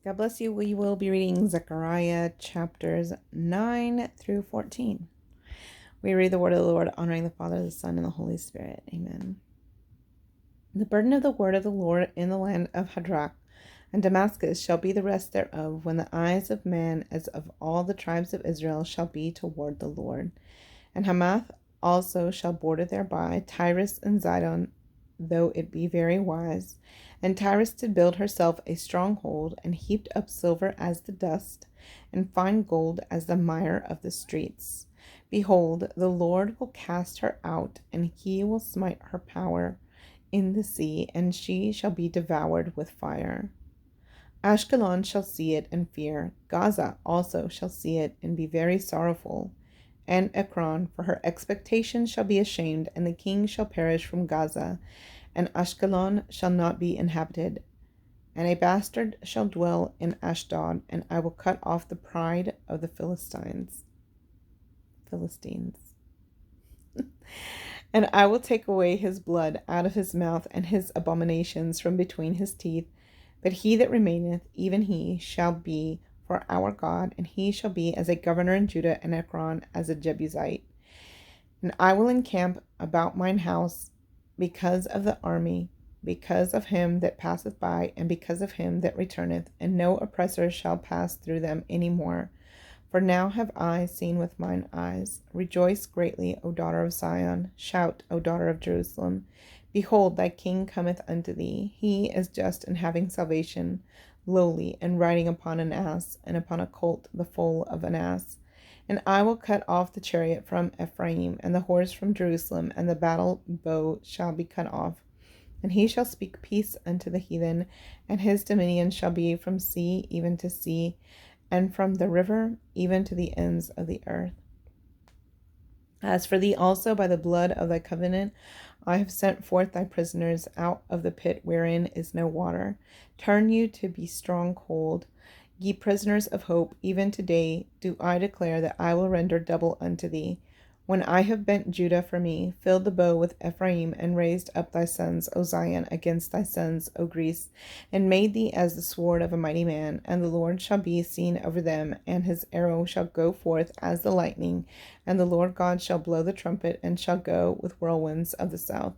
God bless you. We will be reading Zechariah chapters 9 through 14. We read the word of the Lord, honoring the Father, the Son, and the Holy Spirit. Amen. The burden of the word of the Lord in the land of Hadrach and Damascus shall be the rest thereof, when the eyes of man as of all the tribes of Israel shall be toward the Lord. And Hamath also shall border thereby, Tyrus and Zidon, though it be very wise. And Tyrus did build herself a stronghold, and heaped up silver as the dust, and fine gold as the mire of the streets. Behold, the Lord will cast her out, and he will smite her power in the sea, and she shall be devoured with fire. Ashkelon shall see it and fear. Gaza also shall see it and be very sorrowful. And Ekron, for her expectation, shall be ashamed, and the king shall perish from Gaza, and Ashkelon shall not be inhabited. And a bastard shall dwell in Ashdod, and I will cut off the pride of the Philistines. And I will take away his blood out of his mouth, and his abominations from between his teeth. But he that remaineth, even he, shall be for our God, and he shall be as a governor in Judah, and Ekron as a Jebusite. And I will encamp about mine house because of the army, because of him that passeth by, and because of him that returneth, and no oppressor shall pass through them any more. For now have I seen with mine eyes. Rejoice greatly, O daughter of Zion. Shout, O daughter of Jerusalem. Behold, thy king cometh unto thee. He is just and having salvation, lowly, and riding upon an ass, and upon a colt the foal of an ass. And I will cut off the chariot from Ephraim, and the horse from Jerusalem, and the battle bow shall be cut off. And he shall speak peace unto the heathen, and his dominion shall be from sea even to sea, and from the river even to the ends of the earth. As for thee also, by the blood of thy covenant, I have sent forth thy prisoners out of the pit wherein is no water. Turn you to be stronghold, ye prisoners of hope. Even today do I declare that I will render double unto thee. When I have bent Judah for me, filled the bow with Ephraim, and raised up thy sons, O Zion, against thy sons, O Greece, and made thee as the sword of a mighty man, and the Lord shall be seen over them, and his arrow shall go forth as the lightning, and the Lord God shall blow the trumpet, and shall go with whirlwinds of the south.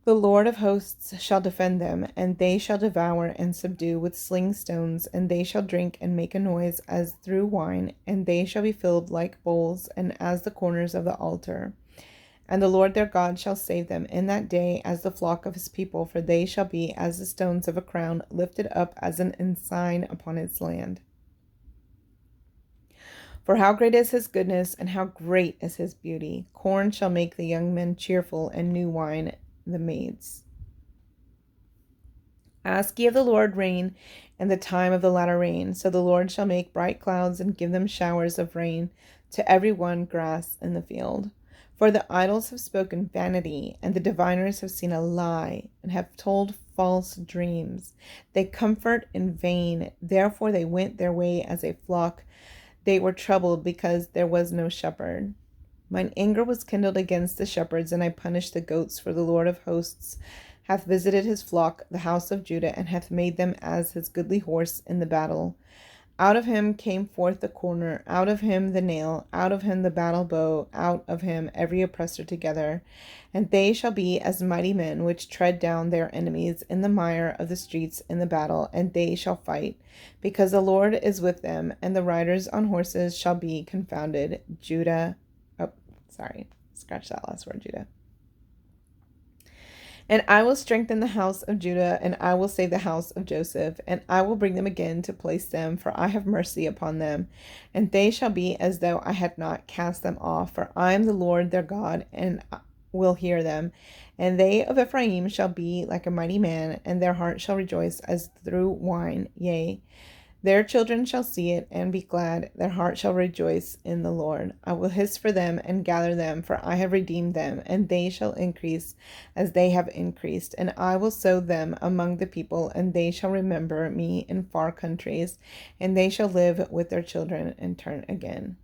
The Lord of hosts shall defend them, and they shall devour and subdue with sling stones, and they shall drink and make a noise as through wine, and they shall be filled like bowls, and as the corners of the altar. And the Lord their God shall save them in that day as the flock of his people, for they shall be as the stones of a crown, lifted up as an ensign upon its land. For how great is his goodness, and how great is his beauty! Corn shall make the young men cheerful, and new wine the maids. Ask ye of the Lord rain in the time of the latter rain. So the Lord shall make bright clouds, and give them showers of rain to every one grass in the field. For the idols have spoken vanity, and the diviners have seen a lie, and have told false dreams. They comfort in vain. Therefore they went their way as a flock. They were troubled because there was no shepherd. Mine anger was kindled against the shepherds, and I punished the goats, for the Lord of hosts hath visited his flock, the house of Judah, and hath made them as his goodly horse in the battle. Out of him came forth the corner, out of him the nail, out of him the battle bow, out of him every oppressor together. And they shall be as mighty men which tread down their enemies in the mire of the streets in the battle, and they shall fight, because the Lord is with them, and the riders on horses shall be confounded. Judah. Scratch that last word, Judah. And I will strengthen the house of Judah, and I will save the house of Joseph, and I will bring them again to place them, for I have mercy upon them. And they shall be as though I had not cast them off, for I am the Lord their God, and will hear them. And they of Ephraim shall be like a mighty man, and their heart shall rejoice as through wine. Yea, their children shall see it and be glad. Their heart shall rejoice in the Lord. I will hiss for them and gather them, for I have redeemed them, and they shall increase as they have increased. And I will sow them among the people, and they shall remember me in far countries, and they shall live with their children and turn again.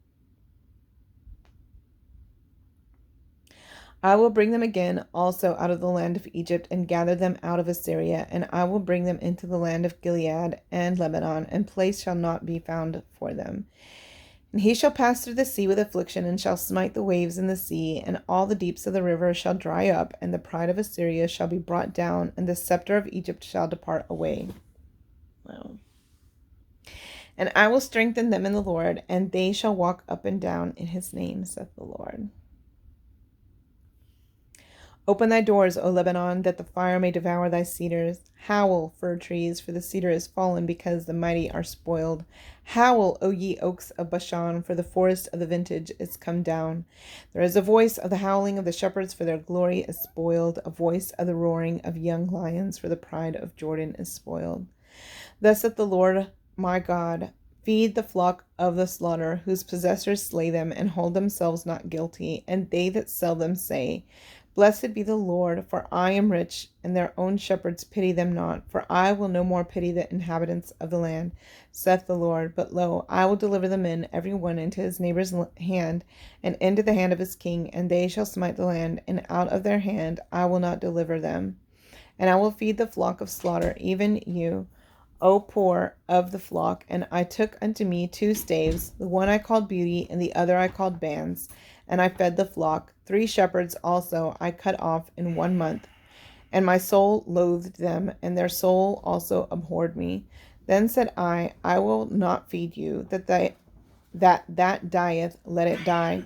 I will bring them again also out of the land of Egypt, and gather them out of Assyria, and I will bring them into the land of Gilead and Lebanon, and place shall not be found for them. And he shall pass through the sea with affliction, and shall smite the waves in the sea, and all the deeps of the river shall dry up, and the pride of Assyria shall be brought down, and the scepter of Egypt shall depart away. Wow. And I will strengthen them in the Lord, and they shall walk up and down in his name, saith the Lord. Open thy doors, O Lebanon, that the fire may devour thy cedars. Howl, fir trees, for the cedar is fallen, because the mighty are spoiled. Howl, O ye oaks of Bashan, for the forest of the vintage is come down. There is a voice of the howling of the shepherds, for their glory is spoiled, a voice of the roaring of young lions, for the pride of Jordan is spoiled. Thus saith the Lord my God, feed the flock of the slaughter, whose possessors slay them, and hold themselves not guilty, and they that sell them say, Blessed be the Lord, for I am rich, and their own shepherds pity them not. For I will no more pity the inhabitants of the land, saith the Lord. But lo, I will deliver the men, every one into his neighbour's hand, and into the hand of his king, and they shall smite the land, and out of their hand I will not deliver them. And I will feed the flock of slaughter, even you, O poor of the flock. And I took unto me 2 staves, the one I called Beauty, and the other I called Bands, and I fed the flock. 3 shepherds also I cut off in 1 month. And my soul loathed them, and their soul also abhorred me. Then said I will not feed you, that dieth, let it die,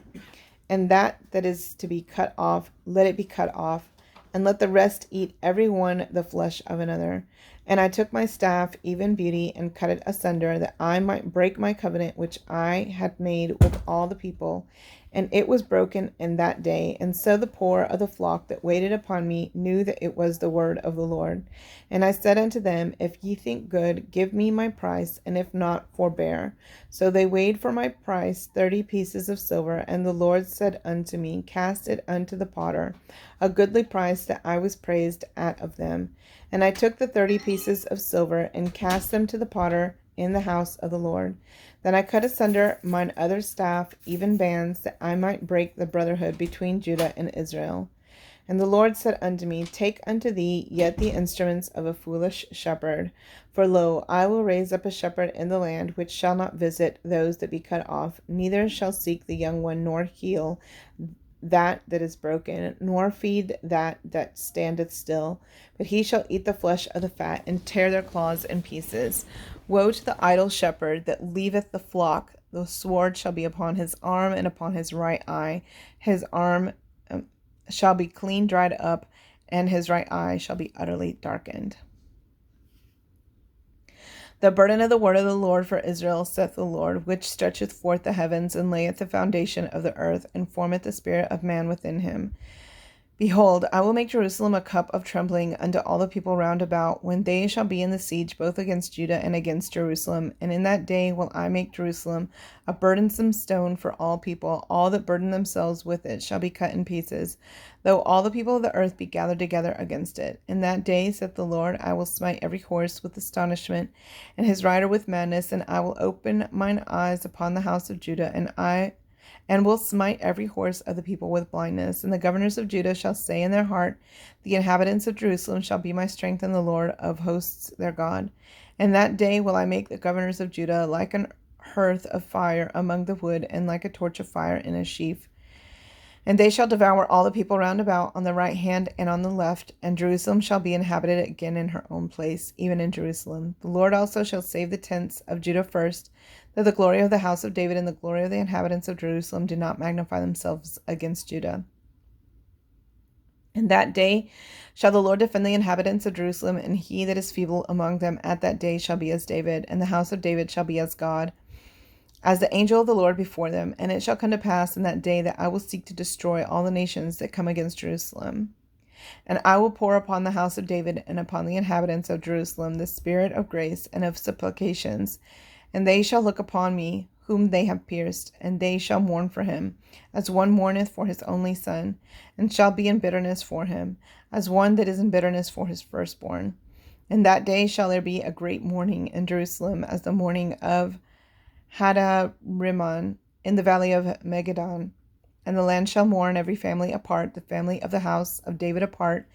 and that is to be cut off, let it be cut off, and let the rest eat every one the flesh of another. And I took my staff, even Beauty, and cut it asunder, that I might break my covenant which I had made with all the people. And it was broken in that day. And so the poor of the flock that waited upon me knew that it was the word of the Lord. And I said unto them, If ye think good, give me my price, and if not, forbear. So they weighed for my price 30 pieces of silver. And the Lord said unto me, Cast it unto the potter, a goodly price that I was praised at of them. And I took the 30 pieces of silver, and cast them to the potter in the house of the Lord. Then I cut asunder mine other staff, even Bands, that I might break the brotherhood between Judah and Israel. And the Lord said unto me, Take unto thee yet the instruments of a foolish shepherd. For lo, I will raise up a shepherd in the land, which shall not visit those that be cut off, neither shall seek the young one, nor heal that is broken, nor feed that standeth still. But he shall eat the flesh of the fat, and tear their claws in pieces. Woe to the idle shepherd that leaveth the flock! The sword shall be upon his arm, and upon his right eye. His arm shall be clean dried up, and his right eye shall be utterly darkened. The burden of the word of the Lord for Israel, saith the Lord, which stretcheth forth the heavens, and layeth the foundation of the earth, and formeth the spirit of man within him. Behold, I will make Jerusalem a cup of trembling unto all the people round about, when they shall be in the siege both against Judah and against Jerusalem. And in that day will I make Jerusalem a burdensome stone for all people. All that burden themselves with it shall be cut in pieces, though all the people of the earth be gathered together against it. In that day, saith the Lord, I will smite every horse with astonishment, and his rider with madness, and I will open mine eyes upon the house of Judah, and will smite every horse of the people with blindness. And the governors of Judah shall say in their heart, The inhabitants of Jerusalem shall be my strength, and the Lord of hosts their God. And that day will I make the governors of Judah like an hearth of fire among the wood, and like a torch of fire in a sheaf. And they shall devour all the people round about, on the right hand and on the left, and Jerusalem shall be inhabited again in her own place, even in Jerusalem. The Lord also shall save the tents of Judah first, that the glory of the house of David and the glory of the inhabitants of Jerusalem do not magnify themselves against Judah. In that day shall the Lord defend the inhabitants of Jerusalem, and he that is feeble among them at that day shall be as David, and the house of David shall be as God, as the angel of the Lord before them. And it shall come to pass in that day that I will seek to destroy all the nations that come against Jerusalem. And I will pour upon the house of David and upon the inhabitants of Jerusalem the spirit of grace and of supplications. And they shall look upon me, whom they have pierced, and they shall mourn for him, as one mourneth for his only son, and shall be in bitterness for him, as one that is in bitterness for his firstborn. In that day shall there be a great mourning in Jerusalem, as the mourning of Hadar Rimmon in the valley of Megiddon. And the land shall mourn, every family apart, the family of the house of David apart,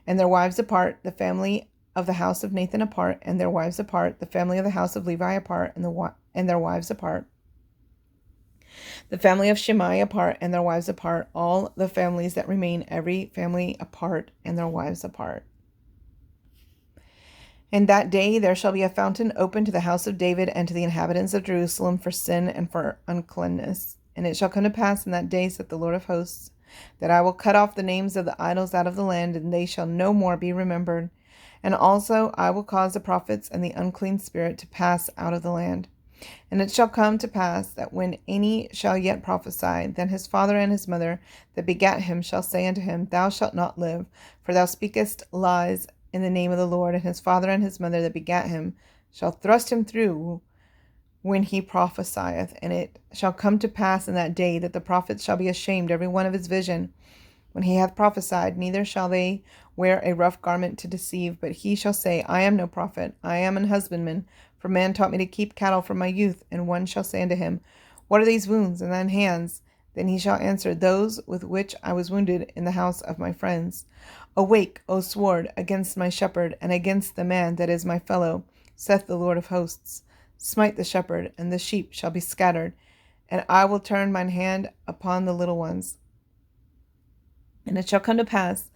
and their wives apart, the family of the house of Nathan apart, and their wives apart, the family of the house of Levi apart, and their wives apart, the family of Shimei apart, and their wives apart, all the families that remain, every family apart, and their wives apart. In that day there shall be a fountain open to the house of David and to the inhabitants of Jerusalem for sin and for uncleanness. And it shall come to pass in that day, saith the Lord of hosts, that I will cut off the names of the idols out of the land, and they shall no more be remembered. And also I will cause the prophets and the unclean spirit to pass out of the land. And it shall come to pass that when any shall yet prophesy, then his father and his mother that begat him shall say unto him, Thou shalt not live, for thou speakest lies in the name of the Lord. And his father and his mother that begat him shall thrust him through when he prophesieth. And it shall come to pass in that day that the prophets shall be ashamed every one of his vision when he hath prophesied, neither shall they wear a rough garment to deceive, but he shall say, I am no prophet, I am an husbandman, for man taught me to keep cattle from my youth. And one shall say unto him, What are these wounds in thine hands? Then he shall answer, Those with which I was wounded in the house of my friends. Awake, O sword, against my shepherd, and against the man that is my fellow, saith the Lord of hosts. Smite the shepherd, and the sheep shall be scattered, and I will turn mine hand upon the little ones. And it shall come to pass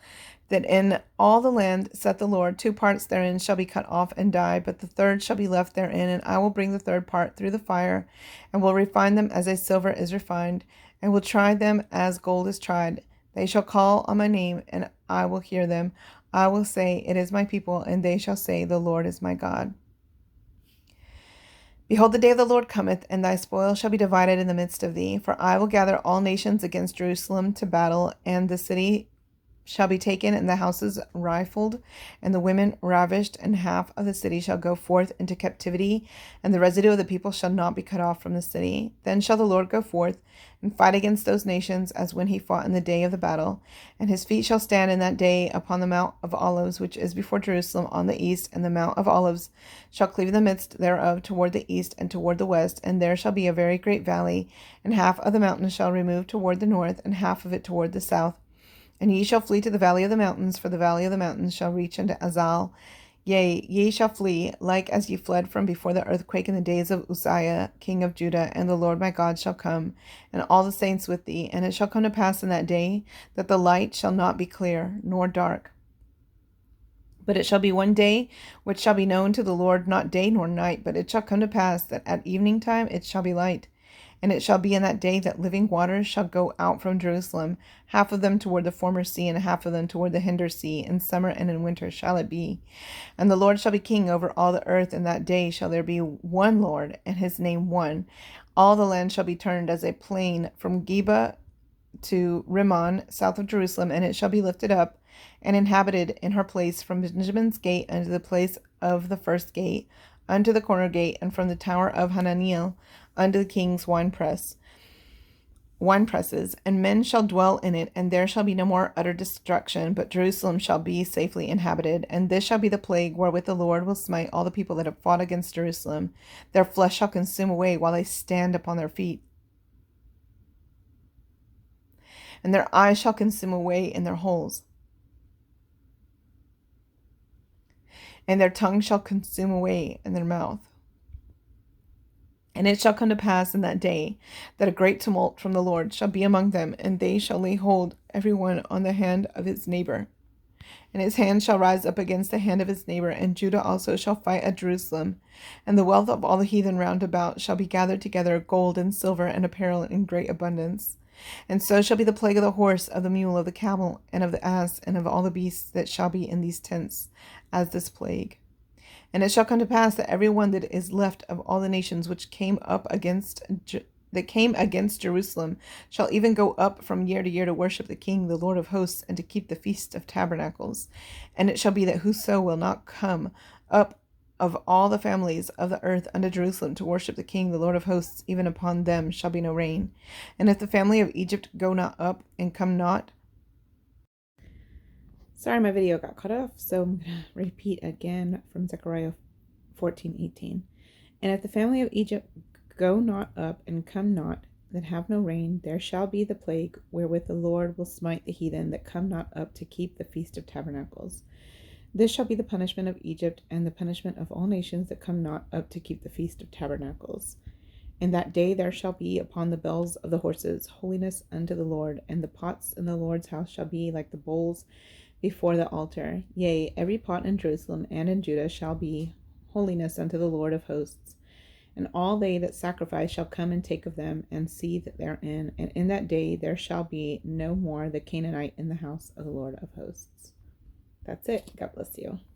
that in all the land, saith the Lord, 2 parts therein shall be cut off and die, but the third shall be left therein, and I will bring the third part through the fire, and will refine them as a silver is refined, and will try them as gold is tried. They shall call on my name, and I will hear them. I will say, It is my people, and they shall say, The Lord is my God. Behold, the day of the Lord cometh, and thy spoil shall be divided in the midst of thee. For I will gather all nations against Jerusalem to battle, and the city shall be taken, and the houses rifled, and the women ravished, and half of the city shall go forth into captivity, and the residue of the people shall not be cut off from the city. Then shall the Lord go forth and fight against those nations, as when he fought in the day of the battle. And his feet shall stand in that day upon the Mount of Olives, which is before Jerusalem on the east, and the Mount of Olives shall cleave in the midst thereof toward the east and toward the west, and there shall be a very great valley, and half of the mountain shall remove toward the north, and half of it toward the south. And ye shall flee to the valley of the mountains, for the valley of the mountains shall reach unto Azal. Yea, ye shall flee, like as ye fled from before the earthquake in the days of Uzziah, king of Judah. And the Lord my God shall come, and all the saints with thee. And it shall come to pass in that day that the light shall not be clear, nor dark. But it shall be one day which shall be known to the Lord, not day nor night. But it shall come to pass that at evening time it shall be light. And it shall be in that day that living waters shall go out from Jerusalem, half of them toward the former sea, and half of them toward the hinder sea. In summer and in winter shall it be. And the Lord shall be king over all the earth. In that day shall there be one Lord, and his name one. All the land shall be turned as a plain from Geba to Rimmon, south of Jerusalem, and it shall be lifted up and inhabited in her place from Benjamin's gate unto the place of the first gate, unto the corner gate, and from the tower of Hananiel unto the king's winepresses, and men shall dwell in it, and there shall be no more utter destruction, but Jerusalem shall be safely inhabited. And this shall be the plague wherewith the Lord will smite all the people that have fought against Jerusalem. Their flesh shall consume away while they stand upon their feet, and their eyes shall consume away in their holes, and their tongue shall consume away in their mouth. And it shall come to pass in that day that a great tumult from the Lord shall be among them, and they shall lay hold every one on the hand of his neighbor. And his hand shall rise up against the hand of his neighbor, and Judah also shall fight at Jerusalem. And the wealth of all the heathen round about shall be gathered together, gold and silver and apparel in great abundance. And so shall be the plague of the horse, of the mule, of the camel, and of the ass, and of all the beasts that shall be in these tents, as this plague. And it shall come to pass that every one that is left of all the nations which came against Jerusalem shall even go up from year to year to worship the King, the Lord of hosts, and to keep the feast of tabernacles. And it shall be that whoso will not come up of all the families of the earth unto Jerusalem to worship the King, the Lord of hosts, even upon them shall be no rain. And if the family of Egypt go not up and come not, sorry, my video got cut off, so I'm going to repeat again from Zechariah 14:18. And if the family of Egypt go not up and come not, that have no rain, there shall be the plague wherewith the Lord will smite the heathen that come not up to keep the Feast of Tabernacles. This shall be the punishment of Egypt, and the punishment of all nations that come not up to keep the Feast of Tabernacles. In that day there shall be upon the bells of the horses holiness unto the Lord, and the pots in the Lord's house shall be like the bowls before the altar. Yea, every pot in Jerusalem and in Judah shall be holiness unto the Lord of hosts. And all they that sacrifice shall come and take of them, and seethe therein. And in that day there shall be no more the Canaanite in the house of the Lord of hosts. That's it. God bless you.